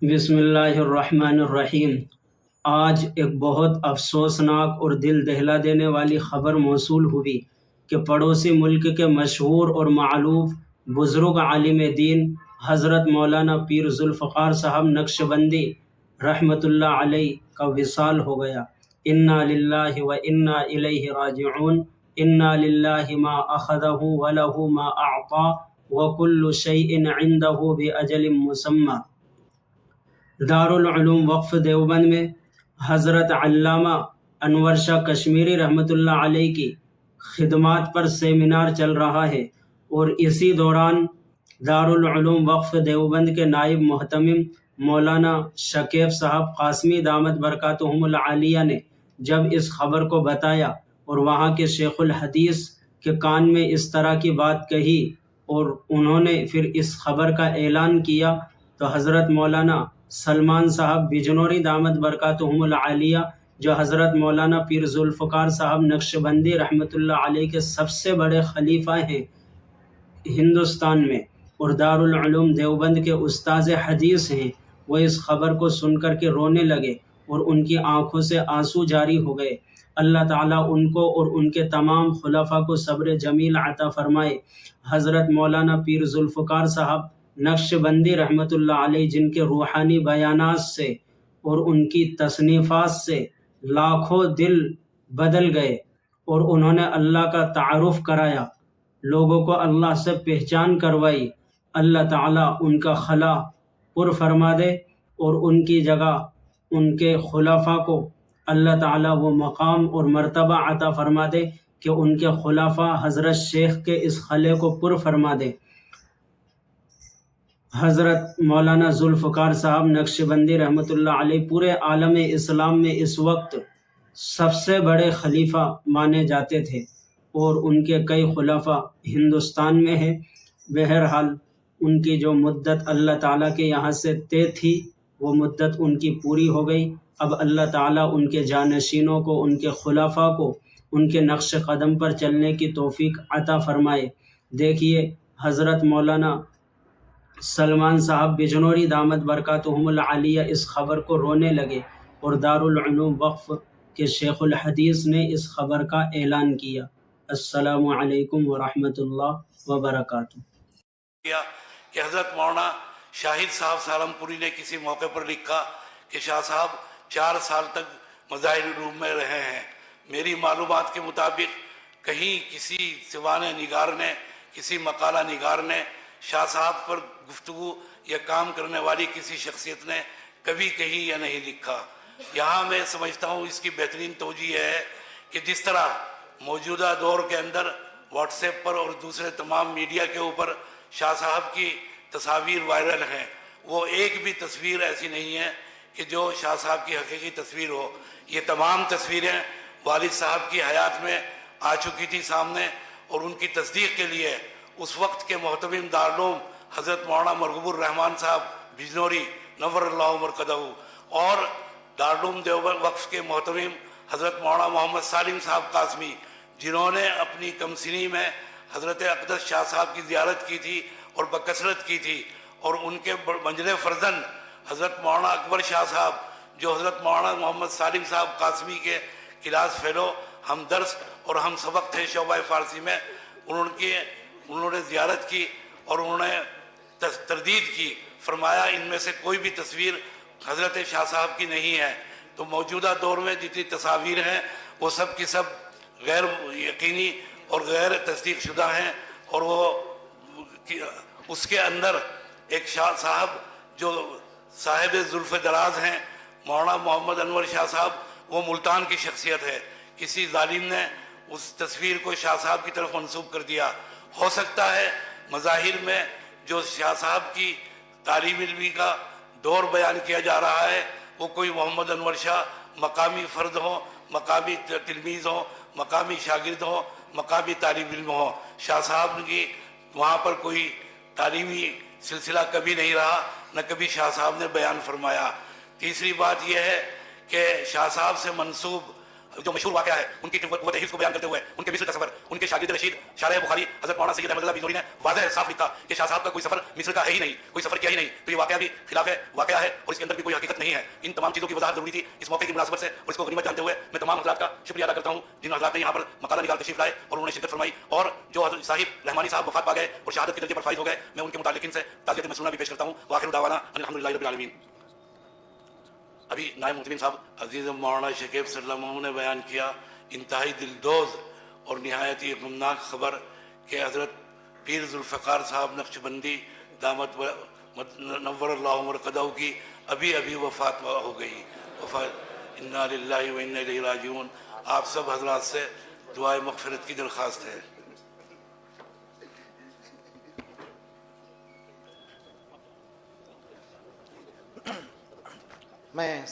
بسم اللہ الرحمن الرحیم۔ آج ایک بہت افسوسناک اور دل دہلا دینے والی خبر موصول ہوئی کہ پڑوسی ملک کے مشہور اور معروف بزرگ عالم دین حضرت مولانا پیر ذوالفقار صاحب نقشبندی رحمۃ اللہ علیہ کا وصال ہو گیا۔ انا للہ و انا الیہ راجعون۔ انا للہ ما اخذہ ولہ ما اعطا وکل شیء عندہ باجل مسمی۔ دارالعلوم وقف دیوبند میں حضرت علامہ انور شاہ کشمیری رحمۃ اللہ علیہ کی خدمات پر سیمینار چل رہا ہے، اور اسی دوران دارالعلوم وقف دیوبند کے نائب محتمم مولانا شکیب صاحب قاسمی دامت برکاتہم العالیہ نے جب اس خبر کو بتایا اور وہاں کے شیخ الحدیث کے کان میں اس طرح کی بات کہی اور انہوں نے پھر اس خبر کا اعلان کیا، تو حضرت مولانا سلمان صاحب بجنوری دامت برکاتہم العالیہ، جو حضرت مولانا پیر ذوالفقار صاحب نقشبندی رحمۃ اللہ علیہ کے سب سے بڑے خلیفہ ہیں ہندوستان میں اور دارالعلوم دیوبند کے استاذ حدیث ہیں، وہ اس خبر کو سن کر کے رونے لگے اور ان کی آنکھوں سے آنسو جاری ہو گئے۔ اللہ تعالیٰ ان کو اور ان کے تمام خلفاء کو صبر جمیل عطا فرمائے۔ حضرت مولانا پیر ذوالفقار صاحب نقشبندی رحمۃ اللہ علیہ، جن کے روحانی بیانات سے اور ان کی تصنیفات سے لاکھوں دل بدل گئے اور انہوں نے اللہ کا تعارف کرایا، لوگوں کو اللہ سے پہچان کروائی، اللہ تعالیٰ ان کا خلا پر فرما دے اور ان کی جگہ ان کے خلفاء کو اللہ تعالیٰ وہ مقام اور مرتبہ عطا فرما دے کہ ان کے خلفاء حضرت شیخ کے اس خلے کو پر فرما دے۔ حضرت مولانا ذوالفقار صاحب نقشبندی رحمۃ اللہ علیہ پورے عالم اسلام میں اس وقت سب سے بڑے خلیفہ مانے جاتے تھے، اور ان کے کئی خلفاء ہندوستان میں ہیں۔ بہرحال ان کی جو مدت اللہ تعالیٰ کے یہاں سے طے تھی، وہ مدت ان کی پوری ہو گئی۔ اب اللہ تعالیٰ ان کے جانشینوں کو، ان کے خلفاء کو ان کے نقش قدم پر چلنے کی توفیق عطا فرمائے۔ دیکھیے، حضرت مولانا سلمان صاحب بجنوری دامت برکاتہم العالیہ اس خبر کو رونے لگے اور دارالعلوم وقف کے شیخ الحدیث نے اس خبر کا اعلان کیا۔ السلام علیکم ورحمۃ اللہ وبرکاتہ۔ کہ حضرت مولانا شاہد صاحب سالم پوری نے کسی موقع پر لکھا کہ شاہ صاحب 4 سال تک مظاہر علوم میں رہے ہیں۔ میری معلومات کے مطابق کہیں کسی سوانح نگار نے، کسی مقالہ نگار نے شاہ صاحب پر گفتگو یا کام کرنے والی کسی شخصیت نے کبھی کہیں یا نہیں لکھا۔ یہاں میں سمجھتا ہوں اس کی بہترین توجہ ہے کہ جس طرح موجودہ دور کے اندر واٹس ایپ پر اور دوسرے تمام میڈیا کے اوپر شاہ صاحب کی تصاویر وائرل ہیں، وہ ایک بھی تصویر ایسی نہیں ہے کہ جو شاہ صاحب کی حقیقی تصویر ہو۔ یہ تمام تصویریں والد صاحب کی حیات میں آ چکی تھی سامنے، اور ان کی تصدیق کے لیے اس وقت کے محتمم دارالعلوم حضرت مولانا مرغوب الرحمان صاحب بجنوری نور اللہ مرقدہ اور دارالعلوم دیوبند وقف کے محتمم حضرت مولانا محمد سالم صاحب قاسمی، جنہوں نے اپنی کمسنی میں حضرت اقدس شاہ صاحب کی زیارت کی تھی اور بکثرت کی تھی، اور ان کے منجل فرزند حضرت مولانا اکبر شاہ صاحب، جو حضرت مولانا محمد سالم صاحب قاسمی کے کلاس فیلو ہم درس اور ہم سبق تھے شعبہ فارسی میں، انہوں نے زیارت کی اور انہوں نے تردید کی، فرمایا ان میں سے کوئی بھی تصویر حضرت شاہ صاحب کی نہیں ہے۔ تو موجودہ دور میں جتنی تصاویر ہیں وہ سب کی سب غیر یقینی اور غیر تصدیق شدہ ہیں، اور وہ اس کے اندر ایک شاہ صاحب جو صاحب زلف دراز ہیں، مولانا محمد انور شاہ صاحب، وہ ملتان کی شخصیت ہے۔ کسی ظالم نے اس تصویر کو شاہ صاحب کی طرف منسوب کر دیا۔ ہو سکتا ہے مظاہر میں جو شاہ صاحب کی تعلیم علمی کا دور بیان کیا جا رہا ہے وہ کوئی محمد انور شاہ مقامی فرد ہوں، مقامی تلمیذ ہوں، مقامی شاگرد ہوں، مقامی طالب علم ہوں۔ شاہ صاحب کی وہاں پر کوئی تعلیمی سلسلہ کبھی نہیں رہا، نہ کبھی شاہ صاحب نے بیان فرمایا۔ تیسری بات یہ ہے کہ شاہ صاحب سے منسوب جو مشہور واقعہ ہے ان کی قوت حفظ کو بیان کرتے ہوئے ان کے مصر کا سفر، ان کے شاگرد رشید شارح بخاری حضرت مولانا سید احمد اللہ بنوری نے واضح صاف لکھا کہ شاہ صاحب کا کوئی سفر مصر کا ہے ہی نہیں، کوئی سفر کیا ہی نہیں، تو یہ واقعہ بھی خلاف ہے واقعہ ہے اور اس کے اندر بھی کوئی حقیقت نہیں ہے. ان تمام چیزوں کی وضاحت ضروری تھی اس موقع کی مناسبت سے، اور اس کو غنیمت جانتے ہوئے میں تمام حضرات کا شکریہ ادا کرتا ہوں جن حضرات نے یہاں پر مقالہ نگار تشریف لائے اور انہوں نے شرکت فرمائی، اور جو حضرت صاحب رحمانی صاحب وفات پا گئے اور شہادت کے درجے پر فائز ہو گئے، میں ان کے متعلقین سے تعزیت مسنونہ بھی پیش کرتا ہوں. وآخر دعوانا ان الحمدللہ رب العالمین. ابھی نائب محتمین صاحب عزیز مولانا شکیب صلی اللہ علیہ وسلم نے بیان کیا انتہائی دلدوز اور نہایت ہی غمناک خبر کہ حضرت پیر ذوالفقار صاحب نقشبندی دامت نور اللہ مرقدہ کی ابھی وفات ہو گئی. انا للہ و انا الیہ راجعون. آپ سب حضرات سے دعائے مغفرت کی درخواست ہے. میں